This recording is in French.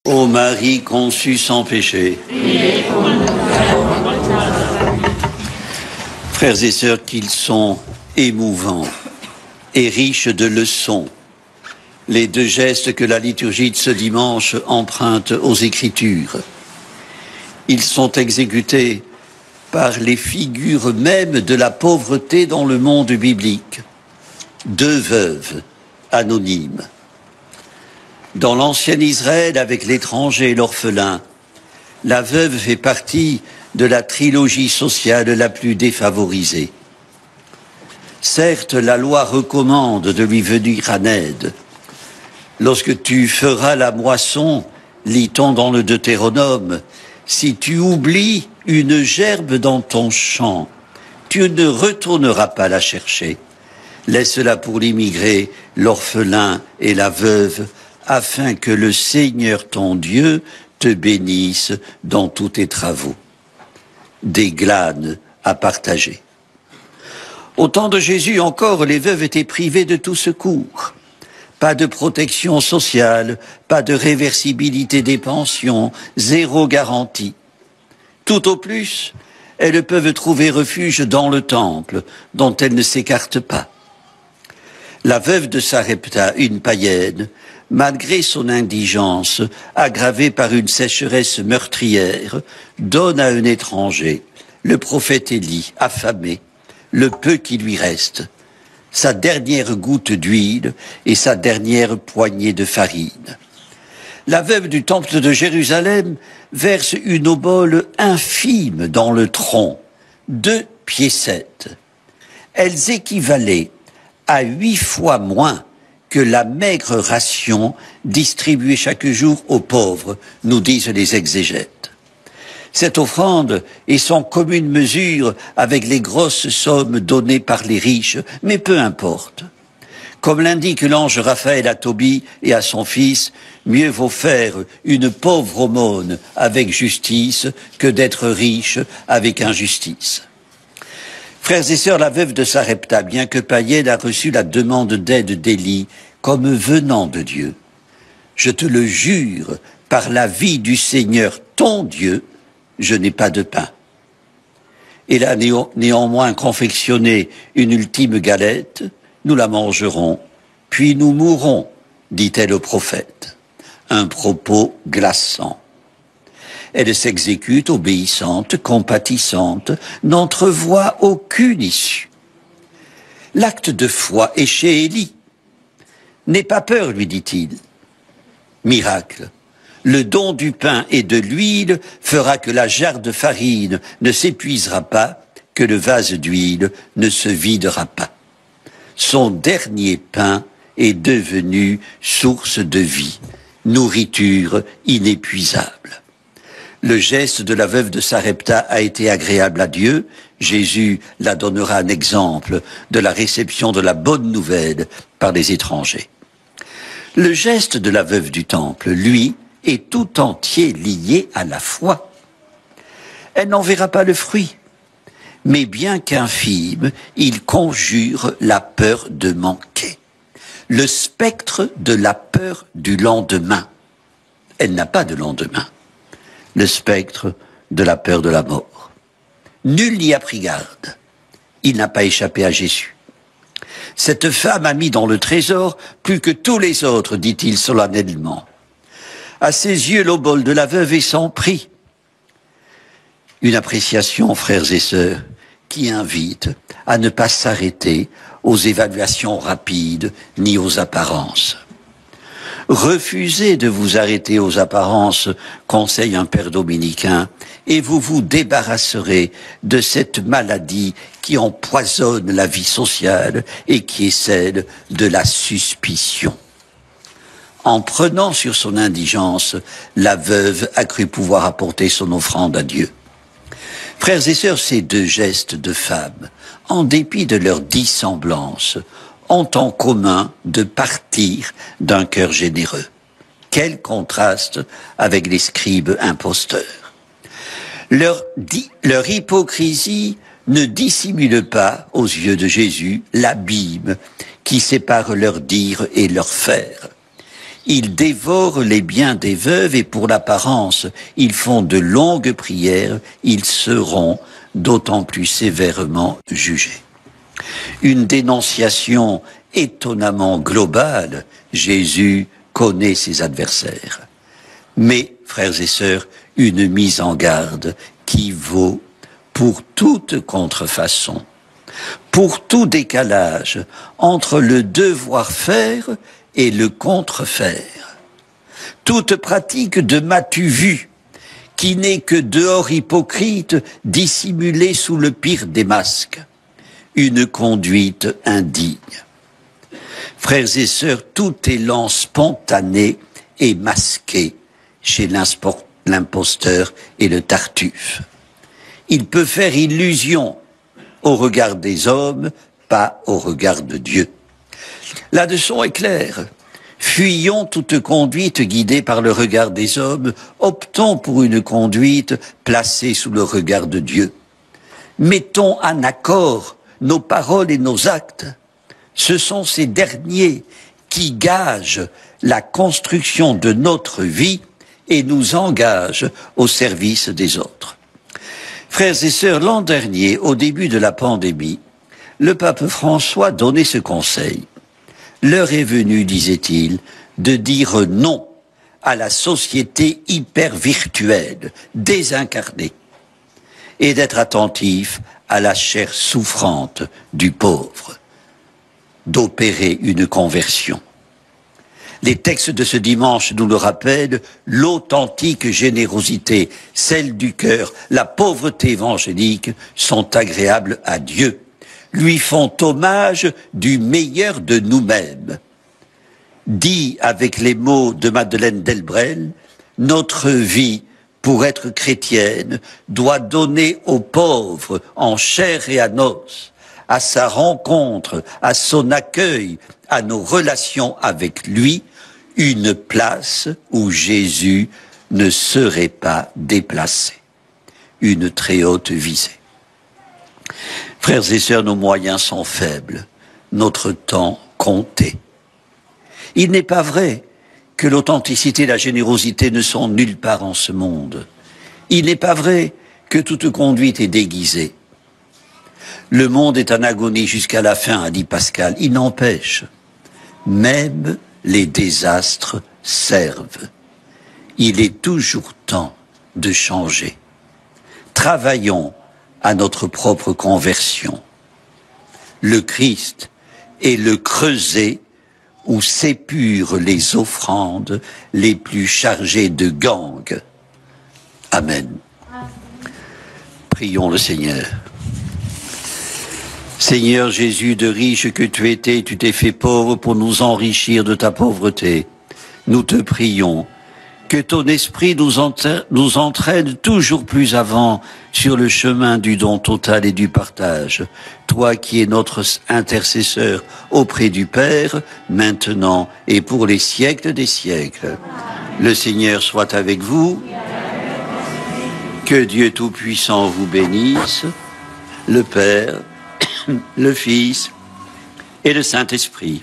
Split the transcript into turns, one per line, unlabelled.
Ô Marie conçue sans péché, frères et sœurs, qu'ils sont émouvants et riches de leçons, les deux gestes que la liturgie de ce dimanche emprunte aux Écritures. Ils sont exécutés par les figures mêmes de la pauvreté dans le monde biblique. Deux veuves anonymes. Dans l'ancien Israël, avec l'étranger et l'orphelin, la veuve fait partie de la trilogie sociale la plus défavorisée. Certes, la loi recommande de lui venir en aide. Lorsque tu feras la moisson, lit-on dans le Deutéronome, si tu oublies une gerbe dans ton champ, tu ne retourneras pas la chercher. Laisse-la pour l'immigré, l'orphelin et la veuve, afin que le Seigneur ton Dieu te bénisse dans tous tes travaux. Des glanes à partager. Au temps de Jésus encore, les veuves étaient privées de tout secours. Pas de protection sociale, pas de réversibilité des pensions, zéro garantie. Tout au plus, elles peuvent trouver refuge dans le temple, dont elles ne s'écartent pas. La veuve de Sarepta, une païenne, malgré son indigence, aggravée par une sécheresse meurtrière, donne à un étranger, le prophète Élie, affamé, le peu qui lui reste, sa dernière goutte d'huile et sa dernière poignée de farine. La veuve du temple de Jérusalem verse une obole infime dans le tronc, 2 piécettes. Elles équivalaient à 8 fois moins que la maigre ration distribuée chaque jour aux pauvres, nous disent les exégètes. Cette offrande est sans commune mesure avec les grosses sommes données par les riches, mais peu importe. Comme l'indique l'ange Raphaël à Tobie et à son fils, mieux vaut faire une pauvre aumône avec justice que d'être riche avec injustice. Frères et sœurs, la veuve de Sarepta, bien que païenne, a reçu la demande d'aide d'Élie comme venant de Dieu. Je te le jure, par la vie du Seigneur, ton Dieu, je n'ai pas de pain. Elle a néanmoins confectionné une ultime galette, nous la mangerons, puis nous mourrons, dit-elle au prophète. Un propos glaçant. Elle s'exécute, obéissante, compatissante, n'entrevoit aucune issue. L'acte de foi est chez Élie. N'aie pas peur, lui dit-il. Miracle. Le don du pain et de l'huile fera que la jarre de farine ne s'épuisera pas, que le vase d'huile ne se videra pas. Son dernier pain est devenu source de vie, nourriture inépuisable. Le geste de la veuve de Sarepta a été agréable à Dieu. Jésus la donnera un exemple de la réception de la bonne nouvelle par les étrangers. Le geste de la veuve du temple, lui, est tout entier lié à la foi. Elle n'en verra pas le fruit, mais bien qu'infime, il conjure la peur de manquer. Le spectre de la peur du lendemain. Elle n'a pas de lendemain. Le spectre de la peur de la mort. Nul n'y a pris garde. Il n'a pas échappé à Jésus. Cette femme a mis dans le trésor plus que tous les autres, dit-il solennellement. À ses yeux, l'obole de la veuve est sans prix. Une appréciation, frères et sœurs, qui invite à ne pas s'arrêter aux évaluations rapides ni aux apparences. Refusez de vous arrêter aux apparences, conseille un père dominicain, et vous vous débarrasserez de cette maladie qui empoisonne la vie sociale et qui est celle de la suspicion. En prenant sur son indigence, la veuve a cru pouvoir apporter son offrande à Dieu. Frères et sœurs, ces deux gestes de femme, en dépit de leur dissemblance, ont en commun de partir d'un cœur généreux. Quel contraste avec les scribes imposteurs. Leur hypocrisie ne dissimule pas, aux yeux de Jésus, l'abîme qui sépare leur dire et leur faire. Ils dévorent les biens des veuves et pour l'apparence, ils font de longues prières, ils seront d'autant plus sévèrement jugés. Une dénonciation étonnamment globale, Jésus connaît ses adversaires. Mais, frères et sœurs, une mise en garde qui vaut pour toute contrefaçon, pour tout décalage entre le devoir-faire et le contrefaire. Toute pratique de m'as-tu vu, qui n'est que dehors hypocrite, dissimulé sous le pire des masques. Une conduite indigne. Frères et sœurs, tout élan spontané et masqué chez l'imposteur et le tartuffe. Il peut faire illusion au regard des hommes, pas au regard de Dieu. La leçon est claire. Fuyons toute conduite guidée par le regard des hommes, optons pour une conduite placée sous le regard de Dieu. Mettons en accord nos paroles et nos actes. Ce sont ces derniers qui gagent la construction de notre vie et nous engagent au service des autres. Frères et sœurs, l'an dernier, au début de la pandémie, le pape François donnait ce conseil. L'heure est venue, disait-il, de dire non à la société hyper-virtuelle, désincarnée, et d'être attentif à la chair souffrante du pauvre, d'opérer une conversion. Les textes de ce dimanche nous le rappellent, l'authentique générosité, celle du cœur, la pauvreté évangélique sont agréables à Dieu, lui font hommage du meilleur de nous-mêmes. Dit avec les mots de Madeleine Delbrel, notre vie, pour être chrétienne, doit donner aux pauvres en chair et en os, à sa rencontre, à son accueil, à nos relations avec lui, une place où Jésus ne serait pas déplacé. Une très haute visée. Frères et sœurs, nos moyens sont faibles, notre temps compté. Il n'est pas vrai que l'authenticité et la générosité ne sont nulle part en ce monde. Il n'est pas vrai que toute conduite est déguisée. Le monde est en agonie jusqu'à la fin, a dit Pascal. Il n'empêche, même les désastres servent. Il est toujours temps de changer. Travaillons à notre propre conversion. Le Christ est le creuset où s'épurent les offrandes les plus chargées de gangue. Amen. Prions le Seigneur. Seigneur Jésus, de riche que tu étais, tu t'es fait pauvre pour nous enrichir de ta pauvreté. Nous te prions que ton esprit nous entraîne toujours plus avant sur le chemin du don total et du partage. Toi qui es notre intercesseur auprès du Père, maintenant et pour les siècles des siècles. Le Seigneur soit avec vous. Que Dieu Tout-Puissant vous bénisse, le Père, le Fils et le Saint-Esprit.